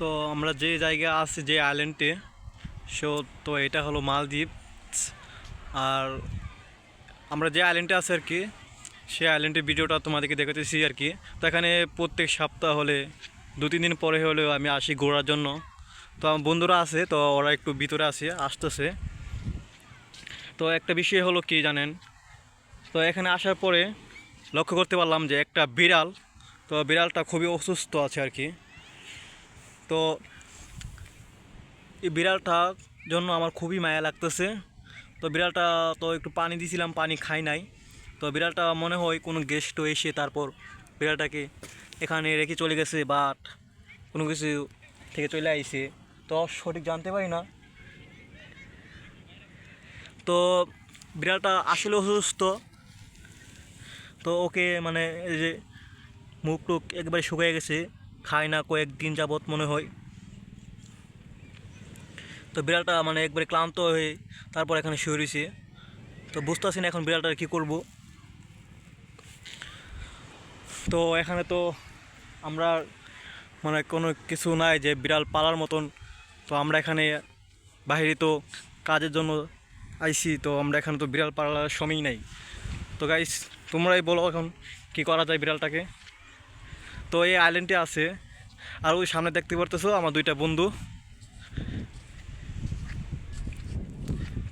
তো আমরা যে জায়গায় আছি যে আইল্যান্ডে সো তো এটা হলো মালদ্বীপ। আর আমরা যে আইল্যান্ডে আছি আর কি সেই আইল্যান্ডের ভিডিওটা তোমাদেরকে দেখাতেছি আর কি। তো এখানে প্রত্যেক সপ্তাহ হলে 2-3 দিন পরে হলেও আমি আসি ঘোরার জন্য। তো আমার বন্ধুরা আছে, তো ওরা একটু ভিতরে আসতেছে। তো একটা বিষয় হলো কি জানেন, তো এখানে আসার পরে লক্ষ্য করতে পারলাম যে একটা বিড়াল, তো বিড়ালটা খুবই অসুস্থ আছে আর কি। তো এই বিড়ালটার জন্য আমার খুবই মায়া লাগতেছে। তো বিড়ালটা তো একটু পানি দিয়েছিলাম, পানি খাই নাই। তো বিড়ালটা মনে হয় কোনো গেস্ট এসে তারপর বিড়ালটাকে এখানে রেখে চলে গেছে, বাট কোনো কিছু থেকে চলে আইছে, তো সঠিক জানতে পারি না। তো বিড়ালটা আসলে অসুস্থ। তো ওকে মানে এই যে মুখ টুক একবারে শুকিয়ে গেছে, খায় না কয়েকদিন যাবত মনে হয়। তো বিড়ালটা মানে একবারে ক্লান্ত হয়ে তারপর এখানে শুয়ে রয়েছে। তো বুঝতেছি না এখন বিড়ালটা কী করব। তো এখানে তো আমরা মানে কোনো কিছু নাই যে বিড়াল পালার মতন। তো আমরা এখানে বাইরে তো কাজের জন্য আইছি, তো আমরা এখানে তো বিড়াল পালার সময় নাই। তো গাইস তোমরাই বলো এখন কি করা যায় বিড়ালটাকে। তো এই আইল্যান্ডে আছে, আর ওই সামনে দেখতে পারতেছো আমার 2টা বন্ধু।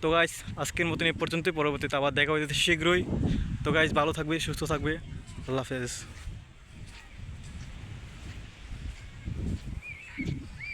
তো গাইস আজকের মতন এই পর্যন্তই, পরবর্তীতে আবার দেখা হইতে শীঘ্রই। তো গাইস ভালো থাকবে, সুস্থ থাকবে, আল্লাহ হাফেজ।